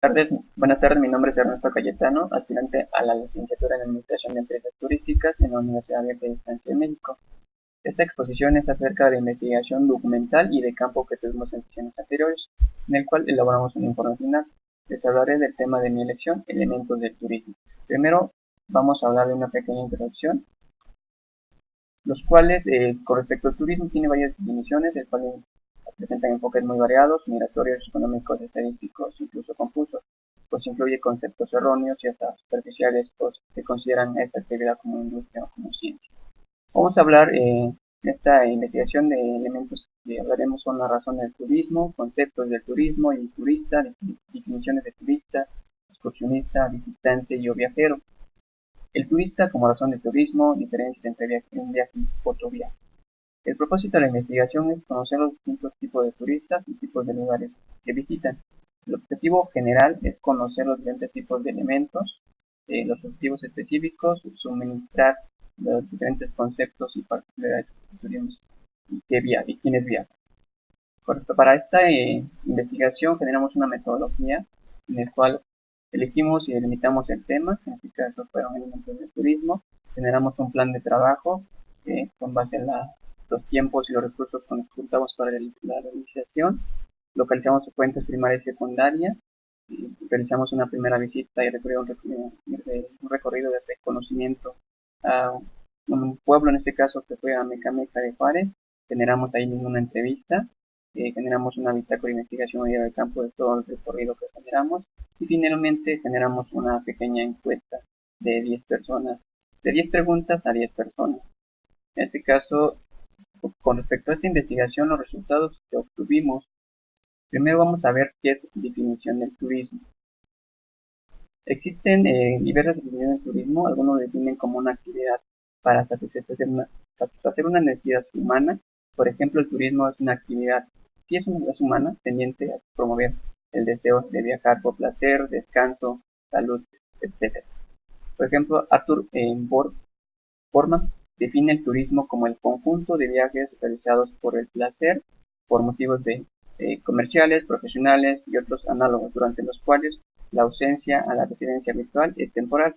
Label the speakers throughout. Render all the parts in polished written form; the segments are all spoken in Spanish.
Speaker 1: Buenas tardes, mi nombre es Ernesto Cayetano, aspirante a la licenciatura en Administración de Empresas Turísticas en la Universidad Abierta de Distancia de México. Esta exposición es acerca de investigación documental y de campo que tuvimos en sesiones anteriores, en el cual elaboramos un informe final. Les hablaré del tema de mi elección, elementos del turismo. Primero, vamos a hablar de una pequeña introducción, los cuales, con respecto al turismo, tiene varias definiciones, el cual presentan enfoques muy variados, migratorios, económicos, estadísticos, incluso confusos, pues incluye conceptos erróneos y hasta superficiales, pues que consideran esta actividad como industria o como ciencia. Vamos a hablar en esta investigación de elementos que hablaremos son la razón del turismo, conceptos del turismo y turista, definiciones de turista, excursionista, visitante y o viajero. El turista como razón de turismo, diferencias entre un viaje y otro viaje. El propósito de la investigación es conocer los distintos tipos de turistas y tipos de lugares que visitan. El objetivo general es conocer los diferentes tipos de elementos, los objetivos específicos, suministrar los diferentes conceptos y particularidades que turismo y quienes viajan. Para esta investigación generamos una metodología en la cual elegimos y delimitamos el tema, en este caso fueron elementos del turismo, generamos un plan de trabajo con base en los tiempos y los recursos con los que contamos para la realización, localizamos fuentes primarias y secundarias, realizamos una primera visita y un recorrido de reconocimiento a un pueblo, en este caso que fue a Mecameca de Juárez, generamos ahí mismo una entrevista, generamos una bitácora de investigación a del campo de todo el recorrido que generamos y finalmente generamos una pequeña encuesta de 10 personas, de 10 preguntas a 10 personas. En este caso, con respecto a esta investigación, los resultados que obtuvimos, primero vamos a ver qué es definición del turismo. Existen diversas definiciones del turismo, algunos lo definen como una actividad para satisfacer una necesidad humana. Por ejemplo, el turismo es una actividad, si es una necesidad humana, tendiente a promover el deseo de viajar por placer, descanso, salud, etc. Por ejemplo, Arthur Borman define el turismo como el conjunto de viajes realizados por el placer, por motivos comerciales, profesionales y otros análogos, durante los cuales la ausencia a la residencia habitual es temporal.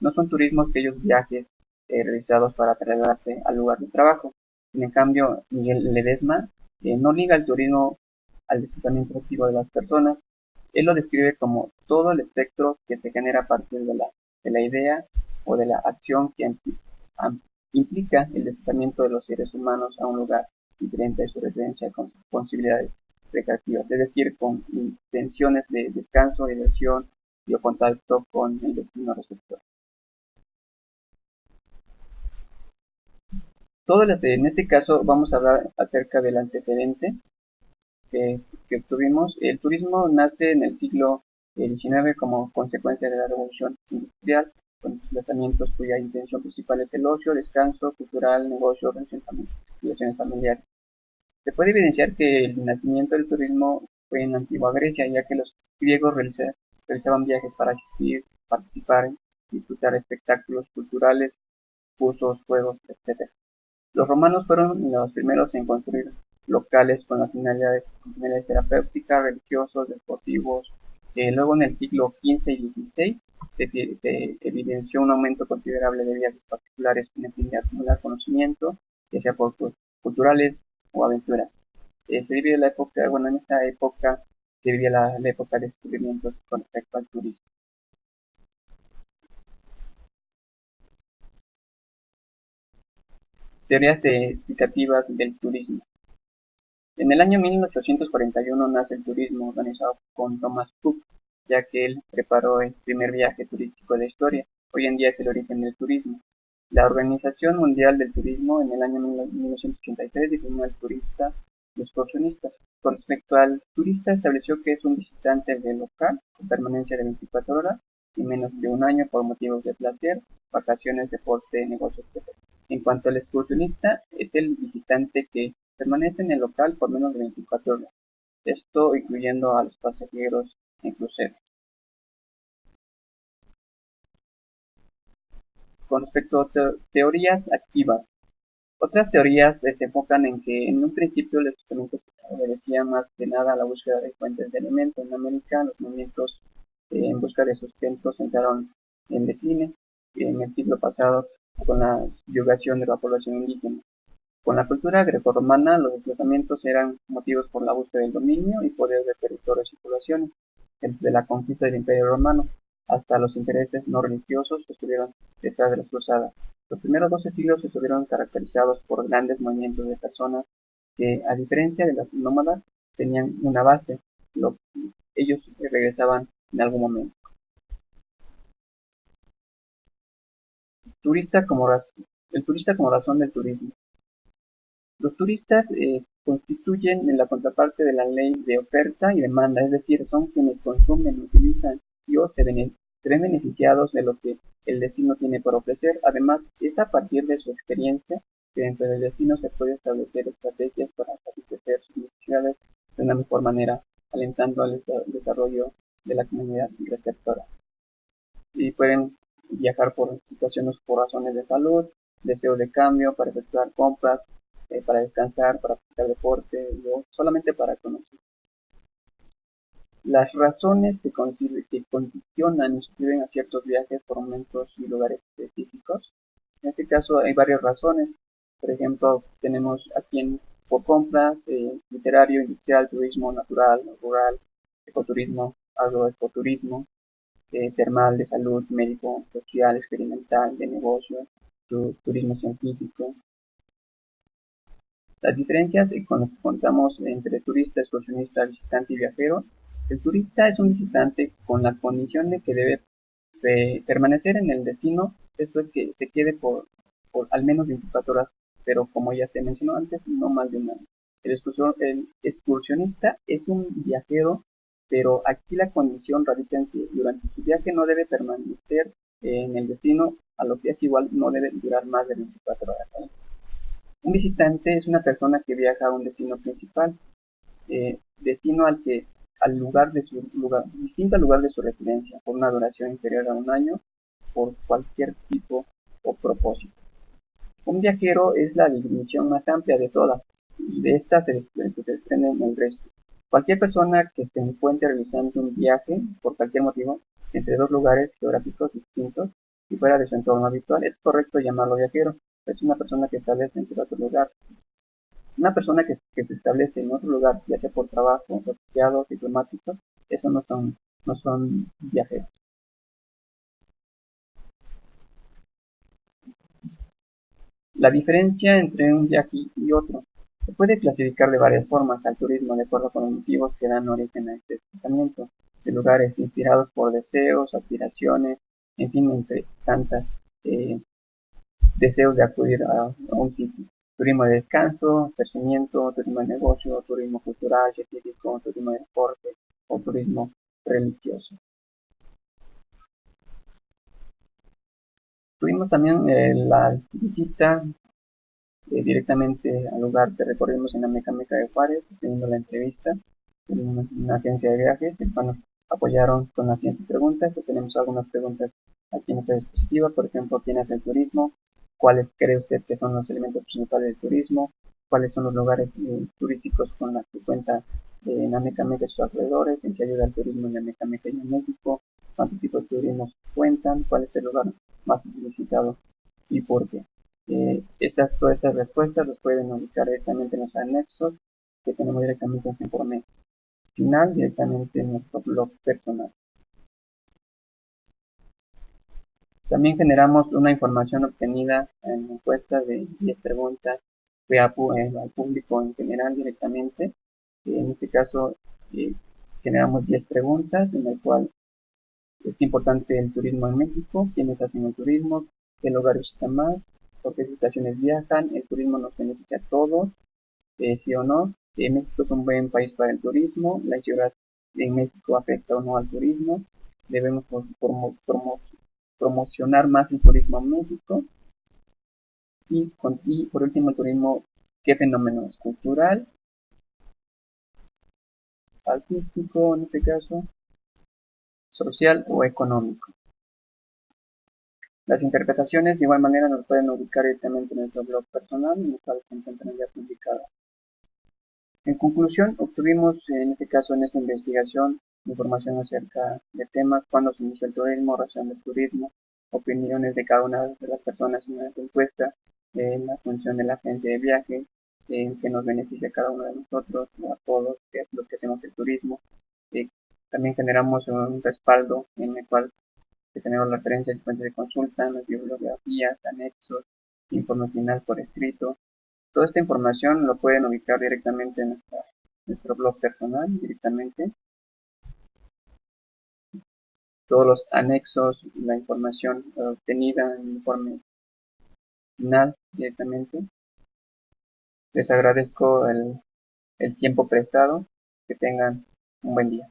Speaker 1: No son turismos aquellos viajes realizados para trasladarse al lugar de trabajo. En cambio, Miguel Ledesma no liga el turismo al desplazamiento activo de las personas. Él lo describe como todo el espectro que se genera a partir de la idea o de la acción que implica el desplazamiento de los seres humanos a un lugar diferente de su residencia con posibilidades recreativas, es decir, con intenciones de descanso, diversión y o contacto con el destino receptor. En este caso vamos a hablar acerca del antecedente que obtuvimos. El turismo nace en el siglo XIX como consecuencia de la revolución industrial, con desplazamientos cuya intención principal es el ocio, descanso cultural, negocio, relaciones familiares. Se puede evidenciar que el nacimiento del turismo fue en la antigua Grecia, ya que los griegos realizaban viajes para asistir, participar, disfrutar espectáculos culturales, cursos, juegos, etc. Los romanos fueron los primeros en construir locales con finalidades terapéuticas, religiosos, deportivos. Luego en el siglo XV y XVI se evidenció un aumento considerable de viajes particulares con el fin de acumular conocimiento, ya sea por culturales o aventuras. Se vive la época, bueno, en esta época se vivía la época de descubrimientos con respecto al turismo. Teorías explicativas del turismo. En el año 1841 nace el turismo organizado con Thomas Cook, ya que él preparó el primer viaje turístico de la historia. Hoy en día es el origen del turismo. La Organización Mundial del Turismo en el año 1983 definió al turista y excursionista. Con respecto al turista, estableció que es un visitante del local con permanencia de 24 horas y menos de un año por motivos de placer, vacaciones, deporte, negocios, etc. En cuanto al excursionista, es el visitante que permanece en el local por menos de 24 horas, esto incluyendo a los pasajeros en cruceros. Con respecto a teorías activas, otras teorías se enfocan en que en un principio el desplazamiento obedecía más que nada a la búsqueda de fuentes de elementos. En América los movimientos busca de sustento entraron en decline en el siglo pasado con la subyugación de la población indígena. Con la cultura grecorromana, los desplazamientos eran motivos por la búsqueda del dominio y poder de territorios y poblaciones, desde la conquista del Imperio Romano hasta los intereses no religiosos que estuvieron detrás de las cruzadas. Los primeros 12 siglos estuvieron caracterizados por grandes movimientos de personas que, a diferencia de las nómadas, tenían una base, ellos regresaban en algún momento. El turista como razón del turismo. Los turistas constituyen la contraparte de la ley de oferta y demanda, es decir, son quienes consumen, utilizan y o se ven beneficiados de lo que el destino tiene por ofrecer. Además, es a partir de su experiencia que dentro del destino se puede establecer estrategias para satisfacer sus necesidades de una mejor manera, alentando al desarrollo de la comunidad receptora. Y pueden viajar por situaciones, por razones de salud, deseo de cambio, para efectuar compras, para descansar, para practicar deporte, o solamente para conocer. Las razones que condicionan y suscriben a ciertos viajes por momentos y lugares específicos. En este caso hay varias razones. Por ejemplo, tenemos aquí por compras, literario, industrial, turismo natural, rural, ecoturismo, agroecoturismo, termal, de salud, médico, social, experimental, de negocio, turismo científico. Las diferencias con las que contamos entre turista, excursionista, visitante y viajero. El turista es un visitante con la condición de que debe permanecer en el destino, esto es que se quede por al menos 24 horas, pero como ya se mencionó antes, no más de un año. El excursionista es un viajero, pero aquí la condición radica en que durante su viaje no debe permanecer en el destino, a lo que es igual no debe durar más de 24 horas. ¿Vale? Un visitante es una persona que viaja a un destino principal, destino distinto al lugar de su residencia, por una duración inferior a un año, por cualquier tipo o propósito. Un viajero es la definición más amplia de todas, y de esta se desprenden el resto. Cualquier persona que se encuentre realizando un viaje, por cualquier motivo, entre dos lugares geográficos distintos y fuera de su entorno habitual, es correcto llamarlo viajero. Es una persona que establece entre otro lugar. Una persona que se establece en otro lugar, ya sea por trabajo, refugiados, diplomáticos, eso no son viajeros. La diferencia entre un viaje y otro. Se puede clasificar de varias formas al turismo de acuerdo con los motivos que dan origen a este desplazamiento, de lugares inspirados por deseos, aspiraciones, en fin, entre tantas deseos de acudir a un sitio. Turismo de descanso, esparcimiento, turismo de negocio, turismo cultural, científico, turismo de deporte o turismo religioso. Tuvimos también la visita directamente al lugar que recorrimos en la Meca de Juárez, teniendo la entrevista en una agencia de viajes, que nos apoyaron con las siguientes preguntas. Tenemos algunas preguntas aquí en esta diapositiva, por ejemplo, ¿quién hace el turismo? ¿Cuáles cree usted que son los elementos principales del turismo? ¿Cuáles son los lugares turísticos con los que cuenta Amecameca y sus alrededores? ¿En qué ayuda el turismo en Amecameca y en México? ¿Cuántos tipos de turismos cuentan? ¿Cuál es el lugar más visitado y por qué? Todas estas respuestas las pueden ubicar directamente en los anexos que tenemos directamente en este informe final, directamente en nuestro blog personal. También generamos una información obtenida en encuestas de 10 preguntas al público en general directamente. En este caso generamos 10 preguntas en el cual es importante el turismo en México, quiénes hacen el turismo, qué lugares visitan más, por qué situaciones viajan, el turismo nos beneficia a todos, sí o no, México es un buen país para el turismo, la ciudad en México afecta o no al turismo, debemos promocionar más el turismo en México y por último el turismo, qué fenómeno es cultural, artístico en este caso, social o económico. Las interpretaciones de igual manera nos pueden ubicar directamente en nuestro blog personal, en el cual se encuentran ya publicadas. En conclusión, obtuvimos en este caso en esta investigación información acerca de temas, cuándo se inició el turismo, razón del turismo, opiniones de cada una de las personas en la encuesta, la función de la agencia de viaje, que nos beneficia a cada uno de nosotros, a todos, que es lo que hacemos el turismo. También generamos un respaldo en el cual tenemos referencias y fuentes de consulta, las bibliografías, anexos, informe final por escrito. Toda esta información lo pueden ubicar directamente en nuestro blog personal, directamente. Todos los anexos, la información obtenida en el informe final directamente. Les agradezco el tiempo prestado. Que tengan un buen día.